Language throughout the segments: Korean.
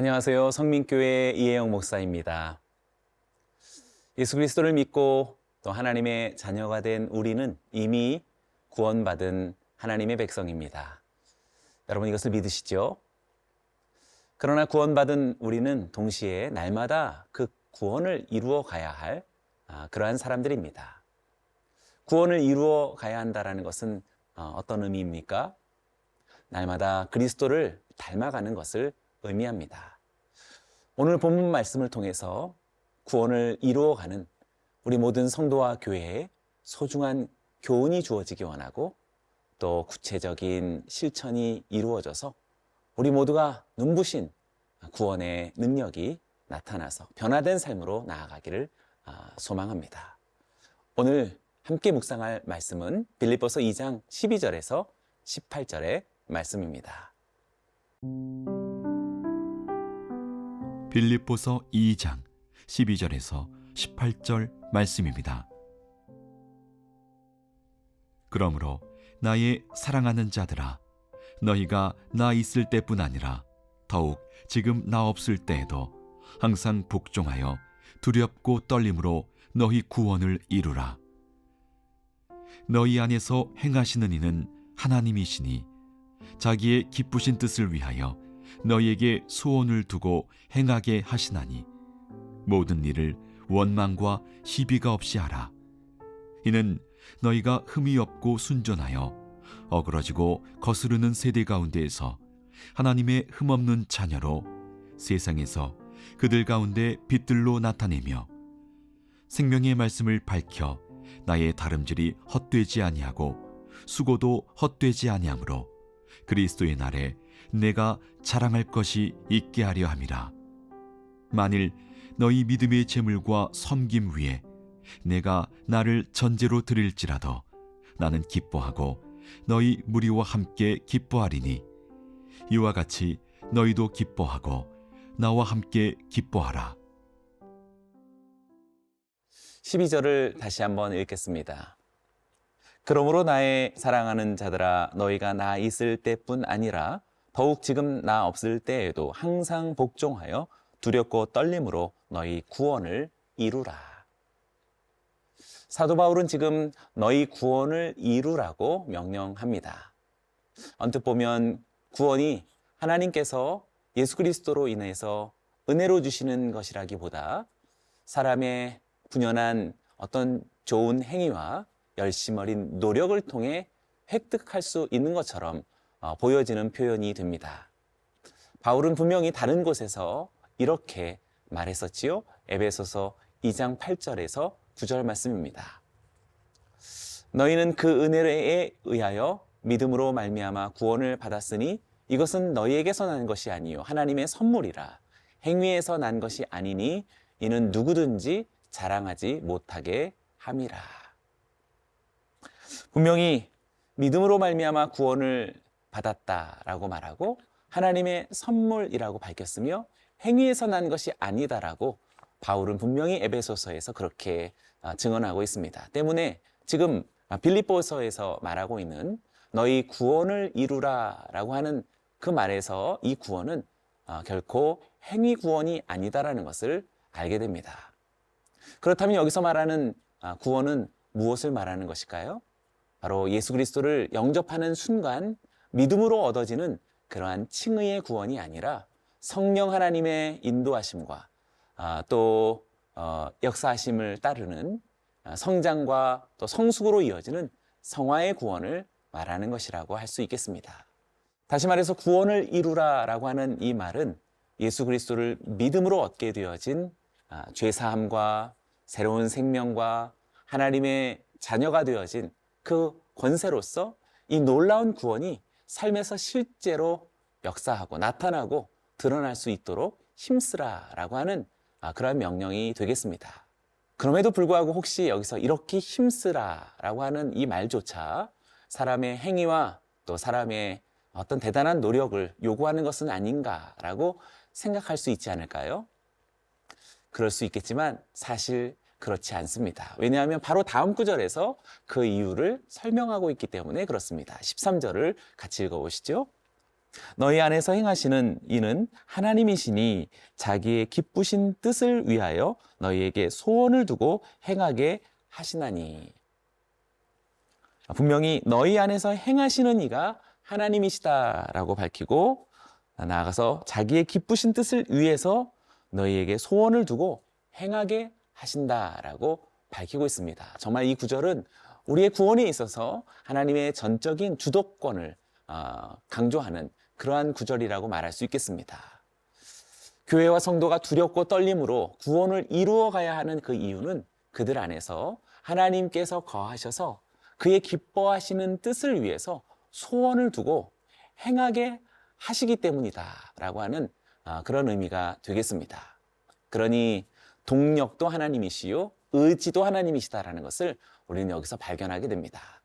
안녕하세요. 성민교회 이혜영 목사입니다. 예수 그리스도를 믿고 또 하나님의 자녀가 된 우리는 이미 구원받은 하나님의 백성입니다. 여러분 이것을 믿으시죠? 그러나 구원받은 우리는 동시에 날마다 그 구원을 이루어 가야 할 그러한 사람들입니다. 구원을 이루어 가야 한다는 것은 어떤 의미입니까? 날마다 그리스도를 닮아가는 것을 의미합니다. 오늘 본문 말씀을 통해서 구원을 이루어가는 우리 모든 성도와 교회에 소중한 교훈이 주어지기 원하고 또 구체적인 실천이 이루어져서 우리 모두가 눈부신 구원의 능력이 나타나서 변화된 삶으로 나아가기를 소망합니다. 오늘 함께 묵상할 말씀은 빌립보서 2장 12절에서 18절의 말씀입니다. 빌립보서 2장 12절에서 18절 말씀입니다. 그러므로 나의 사랑하는 자들아, 너희가 나 있을 때뿐 아니라 더욱 지금 나 없을 때에도 항상 복종하여 두렵고 떨림으로 너희 구원을 이루라. 너희 안에서 행하시는 이는 하나님이시니 자기의 기쁘신 뜻을 위하여 너희에게 소원을 두고 행하게 하시나니 모든 일을 원망과 시비가 없이 하라. 이는 너희가 흠이 없고 순전하여 어그러지고 거스르는 세대 가운데에서 하나님의 흠없는 자녀로 세상에서 그들 가운데 빛들로 나타내며 생명의 말씀을 밝혀 나의 다름질이 헛되지 아니하고 수고도 헛되지 아니하므로 그리스도의 날에 내가 자랑할 것이 있게 하려 함이라. 만일 너희 믿음의 재물과 섬김 위에 내가 나를 전제로 드릴지라도 나는 기뻐하고 너희 무리와 함께 기뻐하리니 이와 같이 너희도 기뻐하고 나와 함께 기뻐하라. 12절을 다시 한번 읽겠습니다. 그러므로 나의 사랑하는 자들아, 너희가 나 있을 때뿐 아니라 더욱 지금 나 없을 때에도 항상 복종하여 두렵고 떨림으로 너희 구원을 이루라. 사도 바울은 지금 너희 구원을 이루라고 명령합니다. 언뜻 보면 구원이 하나님께서 예수 그리스도로 인해서 은혜로 주시는 것이라기보다 사람의 분연한 어떤 좋은 행위와 열심 어린 노력을 통해 획득할 수 있는 것처럼 보여지는 표현이 됩니다. 바울은 분명히 다른 곳에서 이렇게 말했었지요. 에베소서 2장 8절에서 9절 말씀입니다. 너희는 그 은혜에 의하여 믿음으로 말미암아 구원을 받았으니 이것은 너희에게서 난 것이 아니요 하나님의 선물이라. 행위에서 난 것이 아니니 이는 누구든지 자랑하지 못하게 함이라. 분명히 믿음으로 말미암아 구원을 받았다라고 말하고 하나님의 선물이라고 밝혔으며 행위에서 난 것이 아니다라고 바울은 분명히 에베소서에서 그렇게 증언하고 있습니다. 때문에 지금 빌립보서에서 말하고 있는 너희 구원을 이루라라고 하는 그 말에서 이 구원은 결코 행위 구원이 아니다라는 것을 알게 됩니다. 그렇다면 여기서 말하는 구원은 무엇을 말하는 것일까요? 바로 예수 그리스도를 영접하는 순간 믿음으로 얻어지는 그러한 칭의의 구원이 아니라 성령 하나님의 인도하심과 또 역사하심을 따르는 성장과 또 성숙으로 이어지는 성화의 구원을 말하는 것이라고 할 수 있겠습니다. 다시 말해서 구원을 이루라라고 하는 이 말은 예수 그리스도를 믿음으로 얻게 되어진 죄사함과 새로운 생명과 하나님의 자녀가 되어진 그 권세로서 이 놀라운 구원이 삶에서 실제로 역사하고 나타나고 드러날 수 있도록 힘쓰라라고 하는 그러한 명령이 되겠습니다. 그럼에도 불구하고 혹시 여기서 이렇게 힘쓰라라고 하는 이 말조차 사람의 행위와 또 사람의 어떤 대단한 노력을 요구하는 것은 아닌가라고 생각할 수 있지 않을까요? 그럴 수 있겠지만 사실 그렇지 않습니다. 왜냐하면 바로 다음 구절에서 그 이유를 설명하고 있기 때문에 그렇습니다. 13절을 같이 읽어보시죠. 너희 안에서 행하시는 이는 하나님이시니 자기의 기쁘신 뜻을 위하여 너희에게 소원을 두고 행하게 하시나니. 분명히 너희 안에서 행하시는 이가 하나님이시다라고 밝히고, 나아가서 자기의 기쁘신 뜻을 위해서 너희에게 소원을 두고 행하게 하신다라고 밝히고 있습니다. 정말 이 구절은 우리의 구원에 있어서 하나님의 전적인 주도권을 강조하는 그러한 구절이라고 말할 수 있겠습니다. 교회와 성도가 두렵고 떨림으로 구원을 이루어 가야 하는 그 이유는 그들 안에서 하나님께서 거하셔서 그의 기뻐하시는 뜻을 위해서 소원을 두고 행하게 하시기 때문이다라고 하는 그런 의미가 되겠습니다. 그러니 동력도 하나님이시요 의지도 하나님이시다라는 것을 우리는 여기서 발견하게 됩니다.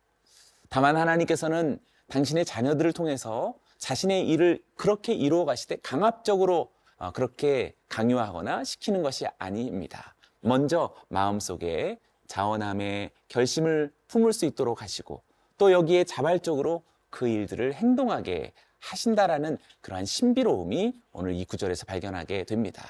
다만 하나님께서는 당신의 자녀들을 통해서 자신의 일을 그렇게 이루어 가시되 강압적으로 그렇게 강요하거나 시키는 것이 아닙니다. 먼저 마음속에 자원함의 결심을 품을 수 있도록 하시고, 또 여기에 자발적으로 그 일들을 행동하게 하신다라는 그러한 신비로움이 오늘 이 구절에서 발견하게 됩니다.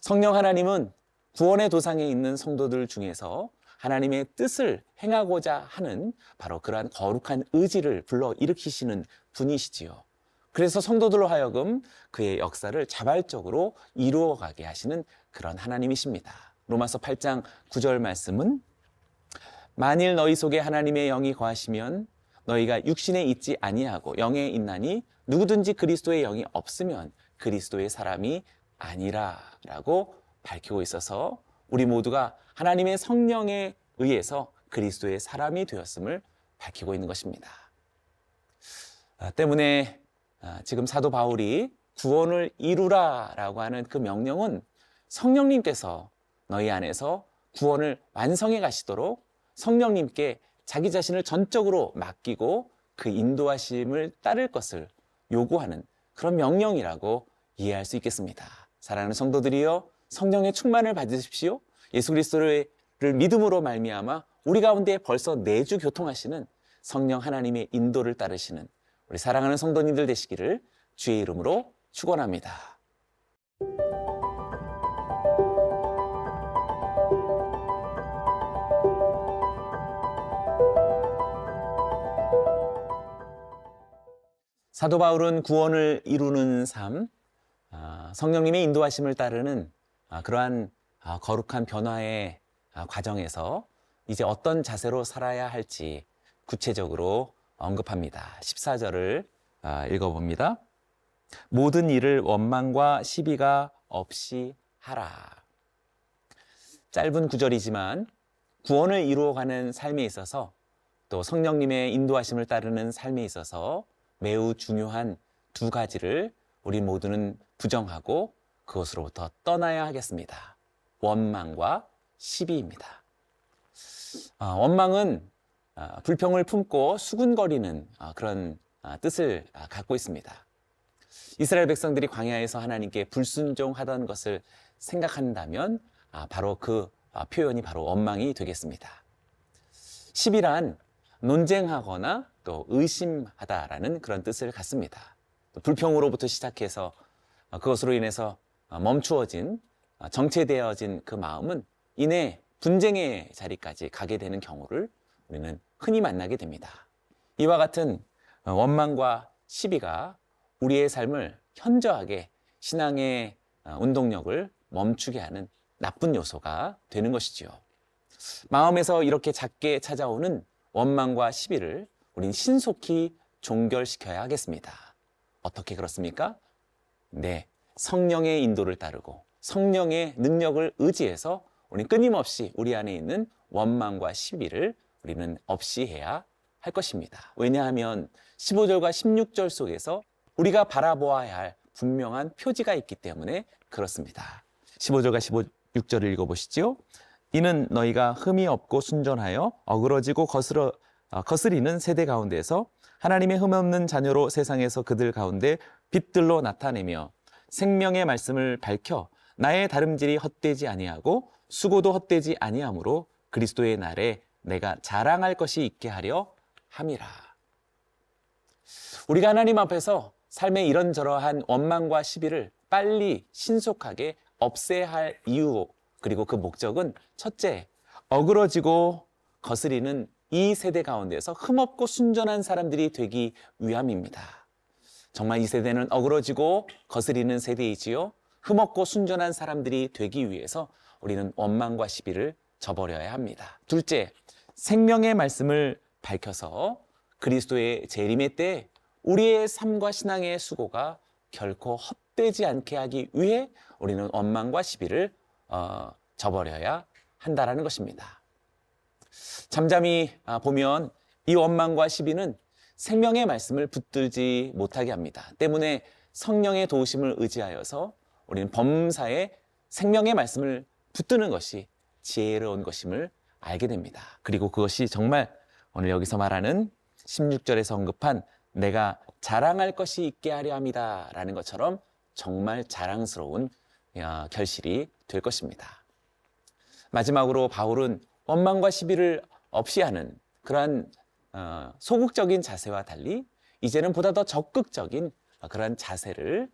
성령 하나님은 구원의 도상에 있는 성도들 중에서 하나님의 뜻을 행하고자 하는 바로 그러한 거룩한 의지를 불러일으키시는 분이시지요. 그래서 성도들로 하여금 그의 역사를 자발적으로 이루어가게 하시는 그런 하나님이십니다. 로마서 8장 9절 말씀은 만일 너희 속에 하나님의 영이 거하시면 너희가 육신에 있지 아니하고 영에 있나니 누구든지 그리스도의 영이 없으면 그리스도의 사람이 아니라 라고 밝히고 있어서 우리 모두가 하나님의 성령에 의해서 그리스도의 사람이 되었음을 밝히고 있는 것입니다. 때문에 지금 사도 바울이 구원을 이루라 라고 하는 그 명령은 성령님께서 너희 안에서 구원을 완성해 가시도록 성령님께 자기 자신을 전적으로 맡기고 그 인도하심을 따를 것을 요구하는 그런 명령이라고 이해할 수 있겠습니다. 사랑하는 성도들이여, 성령의 충만을 받으십시오. 예수 그리스도를 믿음으로 말미암아 우리 가운데 벌써 내주 교통하시는 성령 하나님의 인도를 따르시는 우리 사랑하는 성도님들 되시기를 주의 이름으로 축원합니다. 사도 바울은 구원을 이루는 삶, 성령님의 인도하심을 따르는 그러한 거룩한 변화의 과정에서 이제 어떤 자세로 살아야 할지 구체적으로 언급합니다. 14절을 읽어봅니다. 모든 일을 원망과 시비가 없이 하라. 짧은 구절이지만 구원을 이루어가는 삶에 있어서 또 성령님의 인도하심을 따르는 삶에 있어서 매우 중요한 두 가지를 우리 모두는 부정하고 그것으로부터 떠나야 하겠습니다. 원망과 시비입니다. 원망은 불평을 품고 수군거리는 그런 뜻을 갖고 있습니다. 이스라엘 백성들이 광야에서 하나님께 불순종하던 것을 생각한다면 바로 그 표현이 바로 원망이 되겠습니다. 시비란 논쟁하거나 또 의심하다라는 그런 뜻을 갖습니다. 불평으로부터 시작해서 그것으로 인해서 멈추어진, 정체되어진 그 마음은 이내 분쟁의 자리까지 가게 되는 경우를 우리는 흔히 만나게 됩니다. 이와 같은 원망과 시비가 우리의 삶을 현저하게 신앙의 운동력을 멈추게 하는 나쁜 요소가 되는 것이지요. 마음에서 이렇게 작게 찾아오는 원망과 시비를 우린 신속히 종결시켜야 하겠습니다. 어떻게 그렇습니까? 네, 성령의 인도를 따르고 성령의 능력을 의지해서 우리는 끊임없이 우리 안에 있는 원망과 시비를 우리는 없이 해야 할 것입니다. 왜냐하면 15절과 16절 속에서 우리가 바라보아야 할 분명한 표지가 있기 때문에 그렇습니다. 15절과 16절을 읽어보시죠. 이는 너희가 흠이 없고 순전하여 어그러지고 거스리는 세대 가운데서 하나님의 흠 없는 자녀로 세상에서 그들 가운데 빛들로 나타내며 생명의 말씀을 밝혀 나의 다름질이 헛되지 아니하고 수고도 헛되지 아니하므로 그리스도의 날에 내가 자랑할 것이 있게 하려 함이라. 우리가 하나님 앞에서 삶의 이런저러한 원망과 시비를 빨리 신속하게 없애야 할 이유, 그리고 그 목적은 첫째, 어그러지고 거스리는 이 세대 가운데서 흠없고 순전한 사람들이 되기 위함입니다. 정말 이 세대는 어그러지고 거스리는 세대이지요. 흠없고 순전한 사람들이 되기 위해서 우리는 원망과 시비를 저버려야 합니다. 둘째, 생명의 말씀을 밝혀서 그리스도의 재림의 때 우리의 삶과 신앙의 수고가 결코 헛되지 않게 하기 위해 우리는 원망과 시비를 저버려야 한다라는 것입니다. 잠잠히 보면 이 원망과 시비는 생명의 말씀을 붙들지 못하게 합니다. 때문에 성령의 도우심을 의지하여서 우리는 범사에 생명의 말씀을 붙드는 것이 지혜로운 것임을 알게 됩니다. 그리고 그것이 정말 오늘 여기서 말하는 16절에서 언급한 내가 자랑할 것이 있게 하려 함이다 라는 것처럼 정말 자랑스러운 결실이 될 것입니다. 마지막으로 바울은 원망과 시비를 없이 하는 그러한 소극적인 자세와 달리 이제는 보다 더 적극적인 그러한 자세를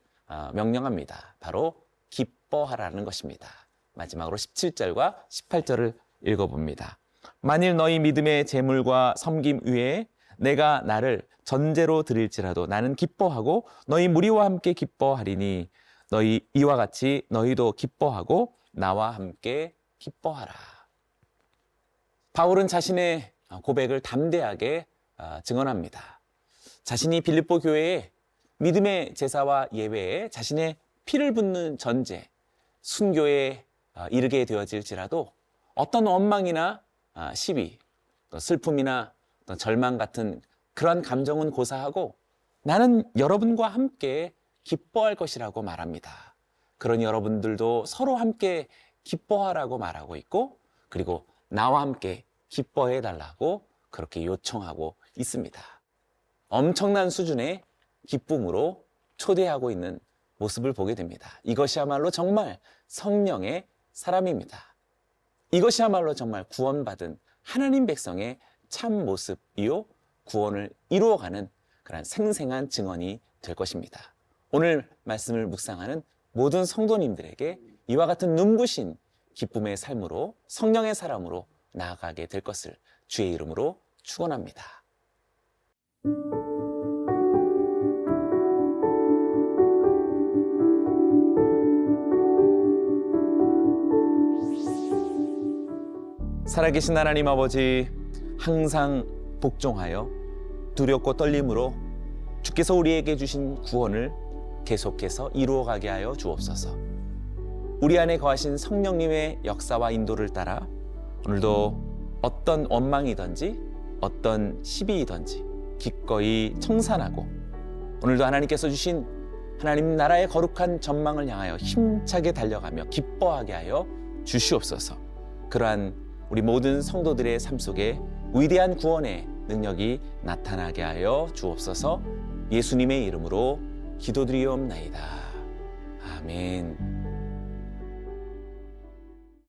명령합니다. 바로 기뻐하라는 것입니다. 마지막으로 17절과 18절을 읽어봅니다. 만일 너희 믿음의 재물과 섬김 위에 내가 나를 전제로 드릴지라도 나는 기뻐하고 너희 무리와 함께 기뻐하리니 너희 이와 같이 너희도 기뻐하고 나와 함께 기뻐하라. 바울은 자신의 고백을 담대하게 증언합니다. 자신이 빌립보 교회에 믿음의 제사와 예배에 자신의 피를 붓는 전제, 순교에 이르게 되어질지라도 어떤 원망이나 시비, 또 슬픔이나 또 절망 같은 그런 감정은 고사하고 나는 여러분과 함께 기뻐할 것이라고 말합니다. 그러니 여러분들도 서로 함께 기뻐하라고 말하고 있고 그리고 나와 함께 기뻐해 달라고 그렇게 요청하고 있습니다. 엄청난 수준의 기쁨으로 초대하고 있는 모습을 보게 됩니다. 이것이야말로 정말 성령의 사람입니다. 이것이야말로 정말 구원받은 하나님 백성의 참 모습이요 구원을 이루어가는 그런 생생한 증언이 될 것입니다. 오늘 말씀을 묵상하는 모든 성도님들에게 이와 같은 눈부신 기쁨의 삶으로 성령의 사람으로 나아가게 될 것을 주의 이름으로 축원합니다. 살아계신 하나님 아버지, 항상 복종하여 두렵고 떨림으로 주께서 우리에게 주신 구원을 계속해서 이루어가게 하여 주옵소서. 우리 안에 거하신 성령님의 역사와 인도를 따라 오늘도 어떤 원망이든지 어떤 시비이든지 기꺼이 청산하고 오늘도 하나님께서 주신 하나님 나라의 거룩한 전망을 향하여 힘차게 달려가며 기뻐하게 하여 주시옵소서. 그러한 우리 모든 성도들의 삶 속에 위대한 구원의 능력이 나타나게 하여 주옵소서. 예수님의 이름으로 기도드리옵나이다. 아멘.